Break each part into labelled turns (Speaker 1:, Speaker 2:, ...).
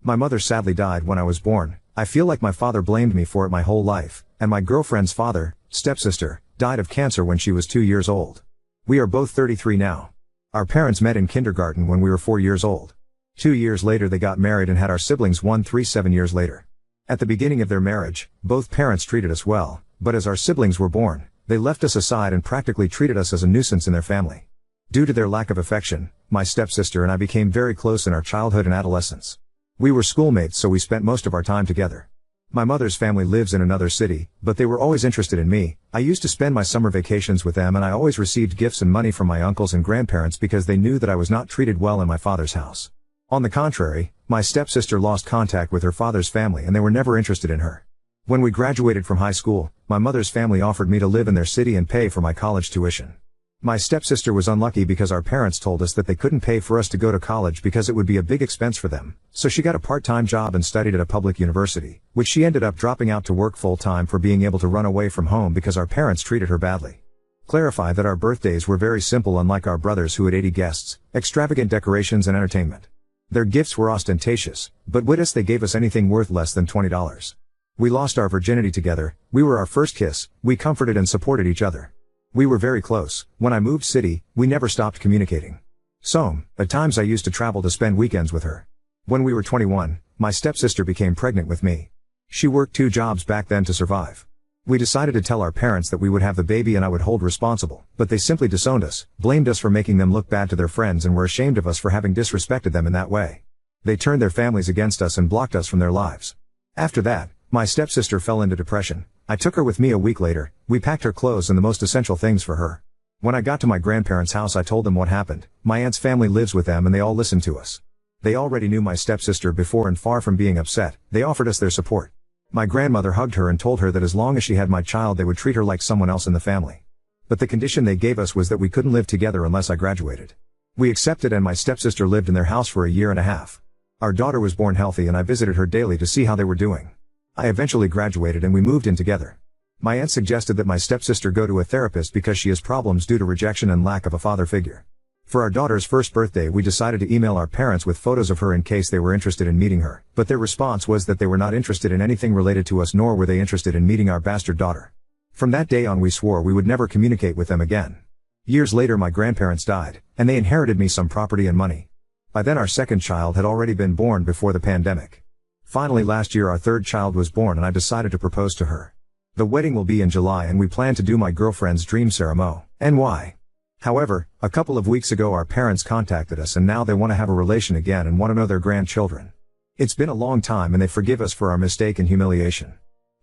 Speaker 1: My mother sadly died when I was born. I feel like my father blamed me for it my whole life, and my girlfriend's father, stepsister, died of cancer when she was 2 years old. We are both 33 now. Our parents met in kindergarten when we were 4 years old. 2 years later they got married and had our siblings 7 years later. At the beginning of their marriage, both parents treated us well, but as our siblings were born, they left us aside and practically treated us as a nuisance in their family. Due to their lack of affection, my stepsister and I became very close in our childhood and adolescence. We were schoolmates, so we spent most of our time together. My mother's family lives in another city, but they were always interested in me. I used to spend my summer vacations with them and I always received gifts and money from my uncles and grandparents because they knew that I was not treated well in my father's house. On the contrary, my stepsister lost contact with her father's family and they were never interested in her. When we graduated from high school, my mother's family offered me to live in their city and pay for my college tuition. My stepsister was unlucky because our parents told us that they couldn't pay for us to go to college because it would be a big expense for them, so she got a part-time job and studied at a public university, which she ended up dropping out to work full-time for being able to run away from home because our parents treated her badly. Clarify that our birthdays were very simple, unlike our brothers who had 80 guests, extravagant decorations and entertainment. Their gifts were ostentatious, but with us they gave us anything worth less than $20. We lost our virginity together, we were our first kiss, we comforted and supported each other. We were very close. When I moved city, we never stopped communicating. So, at times I used to travel to spend weekends with her. When we were 21, my stepsister became pregnant with me. She worked 2 jobs back then to survive. We decided to tell our parents that we would have the baby and I would hold responsible, but they simply disowned us, blamed us for making them look bad to their friends and were ashamed of us for having disrespected them in that way. They turned their families against us and blocked us from their lives. After that, my stepsister fell into depression. I took her with me a week later. We packed her clothes and the most essential things for her. When I got to my grandparents' house I told them what happened. My aunt's family lives with them and they all listened to us. They already knew my stepsister before and far from being upset, they offered us their support. My grandmother hugged her and told her that as long as she had my child they would treat her like someone else in the family. But the condition they gave us was that we couldn't live together unless I graduated. We accepted and my stepsister lived in their house for a year and a half. Our daughter was born healthy and I visited her daily to see how they were doing. I eventually graduated and we moved in together. My aunt suggested that my stepsister go to a therapist because she has problems due to rejection and lack of a father figure. For our daughter's first birthday we decided to email our parents with photos of her in case they were interested in meeting her, but their response was that they were not interested in anything related to us nor were they interested in meeting our bastard daughter. From that day on we swore we would never communicate with them again. Years later my grandparents died, and they inherited me some property and money. By then our second child had already been born before the pandemic. Finally last year our third child was born and I decided to propose to her. The wedding will be in July and we plan to do my girlfriend's dream ceremony. NY. However, a couple of weeks ago our parents contacted us and now they want to have a relation again and want to know their grandchildren. It's been a long time and they forgive us for our mistake and humiliation.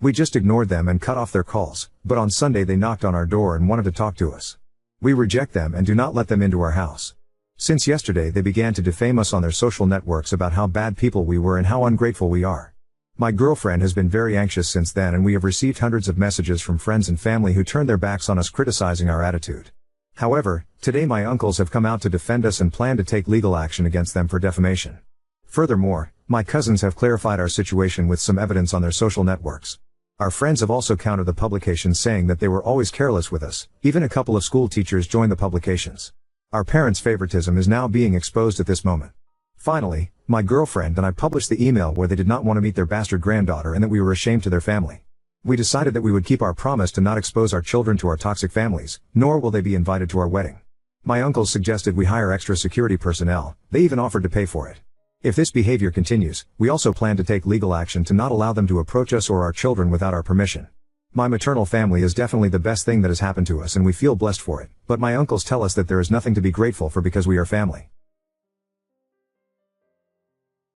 Speaker 1: We just ignored them and cut off their calls, but on Sunday they knocked on our door and wanted to talk to us. We reject them and do not let them into our house. Since yesterday they began to defame us on their social networks about how bad people we were and how ungrateful we are. My girlfriend has been very anxious since then and we have received hundreds of messages from friends and family who turned their backs on us criticizing our attitude. However, today my uncles have come out to defend us and plan to take legal action against them for defamation. Furthermore, my cousins have clarified our situation with some evidence on their social networks. Our friends have also countered the publications saying that they were always careless with us. Even a couple of school teachers joined the publications. Our parents' favoritism is now being exposed at this moment. Finally, my girlfriend and I published the email where they did not want to meet their bastard granddaughter and that we were ashamed to their family. We decided that we would keep our promise to not expose our children to our toxic families, nor will they be invited to our wedding. My uncles suggested we hire extra security personnel, they even offered to pay for it. If this behavior continues, we also plan to take legal action to not allow them to approach us or our children without our permission. My maternal family is definitely the best thing that has happened to us and we feel blessed for it, but my uncles tell us that there is nothing to be grateful for because we are family.